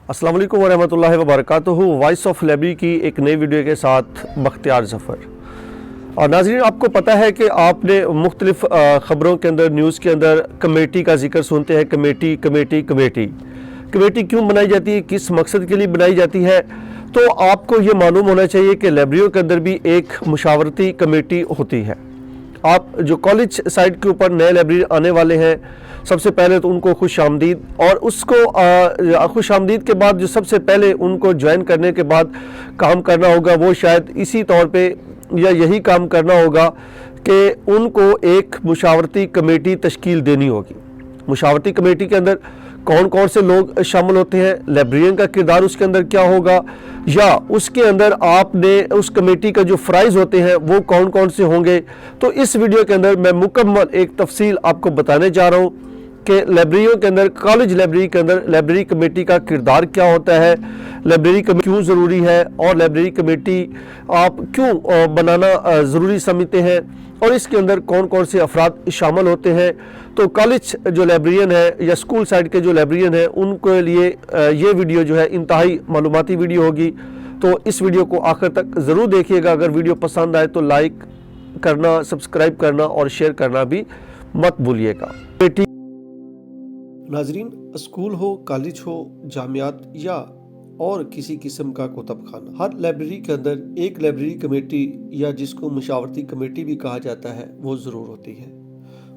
अस्सलाम वालेकुम वरहमतुल्लाहि वबरकातुहू। वॉइस ऑफ लाइब्रेरी की एक नई वीडियो के साथ बख्तियार ज़फ़र। और नाज़रीन, आपको पता है कि आपने मुख्तलिफ़ ख़बरों के अंदर, न्यूज़ के अंदर कमेटी का जिक्र सुनते हैं। कमेटी कमेटी कमेटी कमेटी क्यों बनाई जाती है, किस मकसद के लिए बनाई जाती है? तो आपको ये मालूम होना चाहिए कि लाइब्रेरियों के अंदर भी एक मुशावरती कमेटी होती है। आप जो कॉलेज साइड के ऊपर नए लाइब्रेरी आने वाले हैं, सबसे पहले तो उनको खुश आमदीद। और उसको खुश आमदीद के बाद जो सबसे पहले उनको ज्वाइन करने के बाद काम करना होगा, वो शायद इसी तौर पे या यही काम करना होगा कि उनको एक मुशावरती कमेटी तश्कील देनी होगी। मुशावरती कमेटी के अंदर कौन कौन से लोग शामिल होते हैं, लाइब्रेरियन का किरदार उसके अंदर क्या होगा, या उसके अंदर आपने उस कमेटी का जो फ़राइज़ होते हैं वो कौन कौन से होंगे। तो इस वीडियो के अंदर मैं मुकम्मल एक तफसील आपको बताने जा रहा हूँ कि लाइब्रेरियों के अंदर, कॉलेज लाइब्रेरी के अंदर लाइब्रेरी कमेटी का किरदार क्या होता है, लाइब्रेरी कमेटी क्यों ज़रूरी है, और लाइब्रेरी कमेटी आप क्यों बनाना ज़रूरी समझते हैं, और इसके अंदर कौन कौन से अफराद शामिल होते हैं। तो कॉलेज जो लाइब्रेरियन है या स्कूल साइड के जो लाइब्रेरियन है, उनके लिए ये वीडियो जो है इंतहाई मालूमाती वीडियो होगी। तो इस वीडियो को आखिर तक ज़रूर देखिएगा। अगर वीडियो पसंद आए तो लाइक करना, सब्सक्राइब करना और शेयर करना भी मत भूलिएगा। नाजरीन, स्कूल हो, कॉलेज हो, जामियात या और किसी किस्म का कुतब खाना, हर लाइब्रेरी के अंदर एक लाइब्रेरी कमेटी या जिसको मुशावरती कमेटी भी कहा जाता है वो ज़रूर होती है।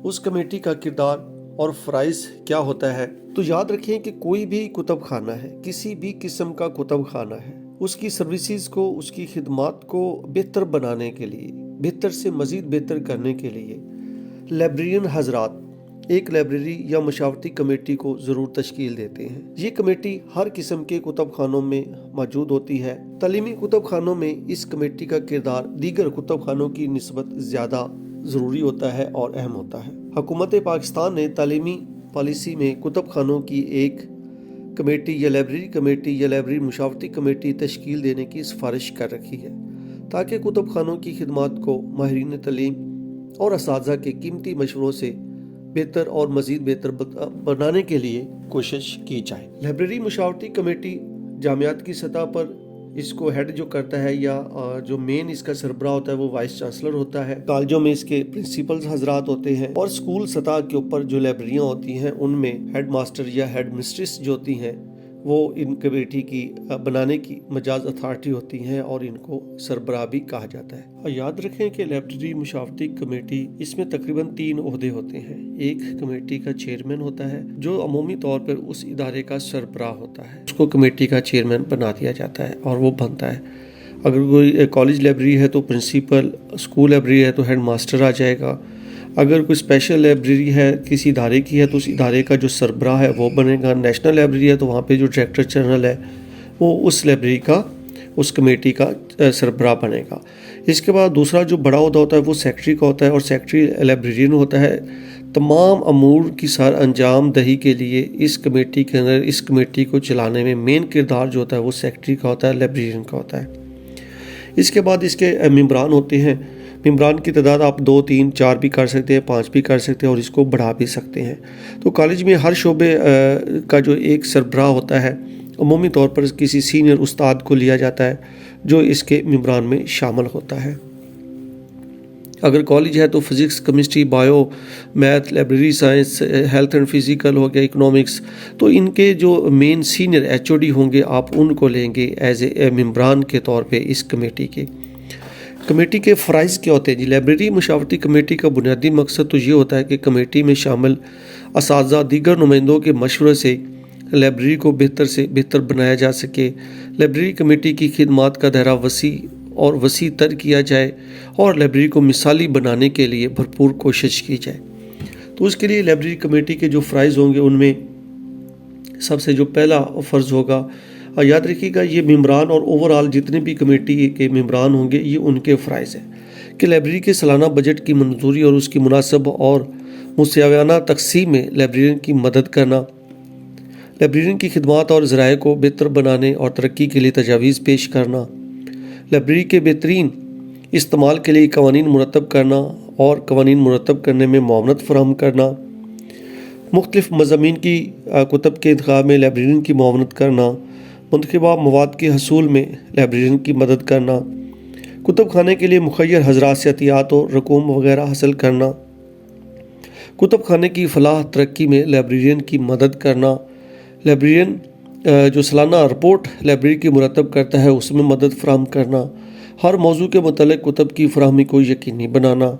उस कमेटी का किरदार और फ़राइज़ क्या होता है? तो याद रखें कि कोई भी कुतब खाना है, किसी भी किस्म का कुतब खाना है, उसकी सर्विसेज को, उसकी खिदमात को बेहतर बनाने के लिए, बेहतर से मज़ीद बेहतर करने के लिए लाइब्रेरियन हजरात एक लाइब्रेरी या मुशावरती कमेटी को ज़रूर तश्कील देते हैं। ये कमेटी हर किस्म के कुतब खानों में मौजूद होती है। तालीमी कुतब खानों में इस कमेटी का किरदार दीगर कुतब खानों की निस्बत ज़्यादा ज़रूरी होता है और अहम होता है। हुकूमत पाकिस्तान ने तालीमी पॉलिसी में कुतब खानों की एक कमेटी या लाइब्रेरी मुशावरती कमेटी तश्कील देने की सिफारिश कर रखी है, ताकि कुतब खानों की खिदमात को माहिरीन तालीम और असातिज़ा के कीमती मशवरों से बेहतर और मज़ीद बेहतर बनाने के लिए कोशिश की जाए। लाइब्रेरी मुशावरती कमेटी जामियात की सतह पर इसको हेड जो करता है, या जो मेन इसका सरबराह होता है वो वाइस चांसलर होता है। कॉलेजों में इसके प्रिंसिपल्स हजरात होते हैं, और स्कूल सतह के ऊपर जो लाइब्रेरियाँ होती हैं उनमें हेड मास्टर या हेड मिस्ट्रेस जो होती हैं वो इन कमेटी की बनाने की मजाज अथॉरिटी होती हैं, और इनको सरबराह भी कहा जाता है। और याद रखें कि लाइब्रेरी मुशावरती कमेटी, इसमें तकरीबन 3 ओहदे होते हैं। एक कमेटी का चेयरमैन होता है जो अमूमी तौर पर उस इदारे का सरबराह होता है, उसको कमेटी का चेयरमैन बना दिया जाता है और वो बनता है। अगर कोई कॉलेज लाइब्रेरी है तो प्रिंसिपल, स्कूल लाइब्रेरी है तो हेड मास्टर आ जाएगा। अगर कोई स्पेशल लाइब्रेरी है, किसी इदारे की है, तो उस इदारे का जो सरबराह है वो बनेगा। नेशनल लाइब्रेरी है तो वहाँ पे जो डायरेक्टर जनरल है वो उस लाइब्रेरी का, उस कमेटी का सरबराह बनेगा। इसके बाद दूसरा जो बड़ा ओहदा होता है वो सेक्रेटरी का होता है, और सेक्रेटरी लाइब्रेरियन होता है। तमाम अमूर की सर अंजाम दही के लिए इस कमेटी के अंदर, इस कमेटी को चलाने में मेन किरदार जो होता है वो सेक्रेटरी का होता है, लाइब्रेरियन का होता है। इसके बाद इसके मेंबरान होते हैं। मेंबरान की तादाद आप 2, 3, 4 भी कर सकते हैं, 5 भी कर सकते हैं, और इसको बढ़ा भी सकते हैं। तो कॉलेज में हर शोबे का जो एक सरबराह होता है, अमूमी तौर पर किसी सीनियर उस्ताद को लिया जाता है जो इसके मेंबरान में शामिल होता है। अगर कॉलेज है तो physics, chemistry, bio, math, library science, health and physical हो गया, इकोनॉमिक्स, तो इनके जो मेन सीनियर HOD होंगे आप उनको लेंगे एज ए मेंबरान के तौर पे इस कमेटी के। कमेटी के फ़राइज़ क्या होते हैं जी? लाइब्रेरी मुशावरती कमेटी का बुनियादी मकसद तो ये होता है कि कमेटी में शामिल असातिज़ा दीगर नुमाइंदों के मशवरे से लाइब्रेरी को बेहतर से बेहतर बनाया जा सके। लाइब्रेरी कमेटी की खिदमात का दायरा वसी तर किया जाए, और लाइब्रेरी को मिसाली बनाने के लिए भरपूर कोशिश की जाए। तो उसके लिए लाइब्रेरी कमेटी के जो फ़राइज़ होंगे उनमें सबसे जो पहला फ़र्ज़ होगा, और याद रखिएगा ये मेंबरान और ओवरऑल जितने भी कमेटी के मेंबरान होंगे ये उनके फ़राइज़ हैं कि लाइब्रेरी के सालाना बजट की मंजूरी और उसकी मुनासिब और मुसावियाना तक़सीम में लाइब्रेरियन की मदद करना, लाइब्रेरियन की खिदमात और ज़राए को बेहतर बनाने और तरक्की के लिए तजावीज़ पेश करना, लाइब्रेरी के बेहतरीन इस्तेमाल के लिए कवानीन मुरतब करना और कवानीन मुरतब करने में मुआवनत फराहम करना, मुख्तलिफ़ मज़ामीन की कुतब के इंतखाब में लाइब्रेरियन की मुआवनत करना, منتخبہ مواد کے حصول میں لائبریرین کی مدد کرنا، کتب خانے کے لیے مخیر حضرات سے عطیات اور رقوم وغیرہ حاصل کرنا، کتب خانے کی فلاح ترقی میں لائبریرین کی مدد کرنا، لائبریرین جو سالانہ رپورٹ لائبریری کی مرتب کرتا ہے اس میں مدد فراہم کرنا، ہر موضوع کے متعلق کتب کی فراہمی کو یقینی بنانا،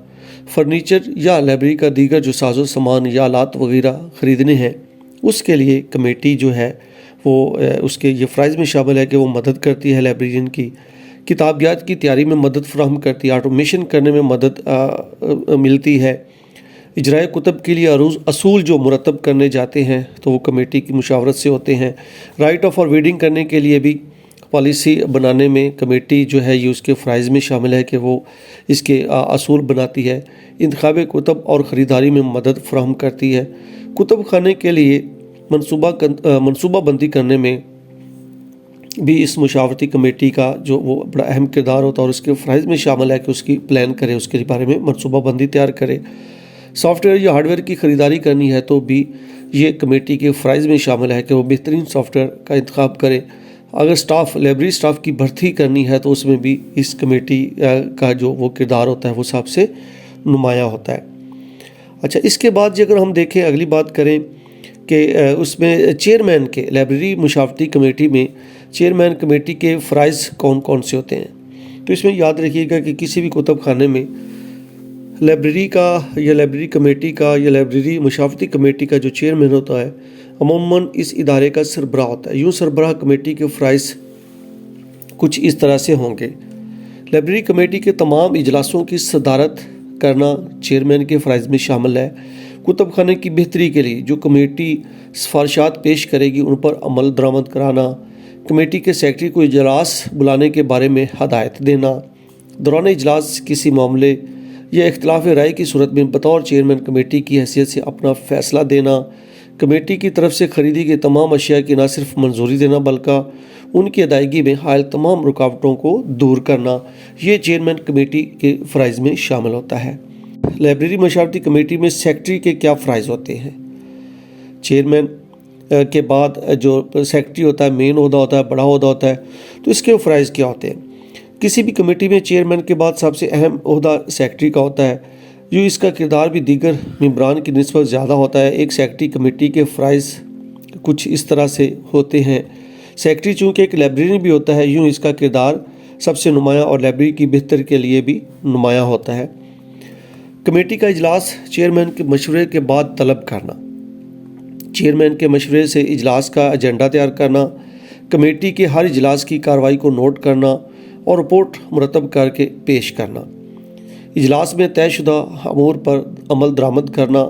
فرنیچر یا لائبریری کا دیگر جو ساز و سامان یا آلات وغیرہ خریدنے ہیں اس کے لیے کمیٹی جو ہے وہ اس کے یہ فرائض میں شامل ہے کہ وہ مدد کرتی ہے لائبریرین کی، کتابیات کی تیاری میں مدد فراہم کرتی ہے، آٹومیشن کرنے میں مدد ملتی ہے، اجرائے کتب کے لیے اصول جو مرتب کرنے جاتے ہیں تو وہ کمیٹی کی مشاورت سے ہوتے ہیں، رائٹ آف فارورڈنگ کرنے کے لیے بھی پالیسی بنانے میں کمیٹی جو ہے یہ اس کے فرائض میں شامل ہے کہ وہ اس کے اصول بناتی ہے، انتخاب کتب اور خریداری میں مدد فراہم کرتی ہے، کتب خانے کے لیے منصوبہ بندی کرنے میں بھی اس مشاورتی کمیٹی کا جو وہ بڑا اہم کردار ہوتا ہے اور اس کے فرائض میں شامل ہے کہ اس کی پلان کرے، اس کے بارے میں منصوبہ بندی تیار کرے۔ سافٹ ویئر یا ہارڈ ویئر کی خریداری کرنی ہے تو بھی یہ کمیٹی کے فرائض میں شامل ہے کہ وہ بہترین سافٹ ویئر کا انتخاب کرے، اگر لائبریری سٹاف کی بھرتی کرنی ہے تو اس میں بھی اس کمیٹی کا جو وہ کردار ہوتا ہے وہ سب سے نمایاں ہوتا ہے۔ اچھا، اس کے بعد اگر ہم دیکھیں اگلی بات کریں کہ اس میں چیئرمین کے لائبریری مشاورتی کمیٹی میں چیئرمین کمیٹی کے فرائض کون کون سے ہوتے ہیں، تو اس میں یاد رکھیے گا کہ کسی بھی کتب خانے میں لائبریری کا یا لائبریری کمیٹی کا یا لائبریری مشاورتی کمیٹی کا جو چیئرمین ہوتا ہے عموماً اس ادارے کا سربراہ ہوتا ہے۔ یوں سربراہ کمیٹی کے فرائض کچھ اس طرح سے ہوں گے: لائبریری کمیٹی کے تمام اجلاسوں کی صدارت کرنا چیئرمین کے فرائض میں شامل ہے، کتب خانے کی بہتری کے لیے جو کمیٹی سفارشات پیش کرے گی ان پر عمل درآمد کرانا، کمیٹی کے سیکرٹری کو اجلاس بلانے کے بارے میں ہدایت دینا، دوران اجلاس کسی معاملے یا اختلاف رائے کی صورت میں بطور چیئرمین کمیٹی کی حیثیت سے اپنا فیصلہ دینا، کمیٹی کی طرف سے خریدی گئی تمام اشیاء کی نہ صرف منظوری دینا بلکہ ان کی ادائیگی میں حائل تمام رکاوٹوں کو دور کرنا، یہ چیئرمین کمیٹی کے فرائض میں شامل ہوتا ہے۔ لائبریری مشاورتی کمیٹی میں سیکرٹری کے کیا فرائض ہوتے ہیں؟ چیئرمین کے بعد جو سیکرٹری ہوتا ہے مین عہدہ ہوتا ہے، بڑا عہدہ ہوتا ہے، تو اس کے فرائض کیا ہوتے ہیں؟ کسی بھی کمیٹی میں چیئرمین کے بعد سب سے اہم عہدہ سیکرٹری کا ہوتا ہے، جو اس کا کردار بھی دیگر ممبران کی نسبت زیادہ ہوتا ہے۔ ایک سیکرٹری کمیٹی کے فرائض کچھ اس طرح سے ہوتے ہیں: سیکرٹری چونکہ ایک لائبریرین بھی ہوتا ہے، یوں اس کا کردار سب سے نمایاں اور لائبریری کی بہتری کے لیے بھی نمایاں ہوتا ہے۔ کمیٹی کا اجلاس چیئرمین کے مشورے کے بعد طلب کرنا، چیئرمین کے مشورے سے اجلاس کا ایجنڈا تیار کرنا، کمیٹی کے ہر اجلاس کی کارروائی کو نوٹ کرنا اور رپورٹ مرتب کر کے پیش کرنا، اجلاس میں طے شدہ امور پر عمل درآمد کرنا،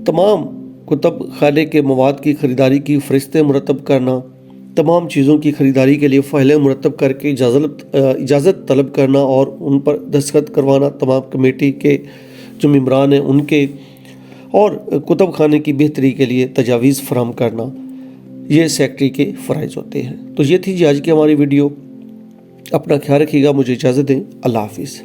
تمام کتب خانے کے مواد کی خریداری کی فہرستیں مرتب کرنا، تمام چیزوں کی خریداری کے لیے فائلیں مرتب کر کے اجازت طلب کرنا اور ان پر دستخط کروانا تمام کمیٹی کے جو ممبران ہیں ان کے، اور کتب خانے کی بہتری کے لیے تجاویز فراہم کرنا، یہ سیکرٹری کے فرائض ہوتے ہیں۔ تو یہ تھی آج کی ہماری ویڈیو، اپنا خیال رکھیے گا، مجھے اجازت دیں، اللہ حافظ۔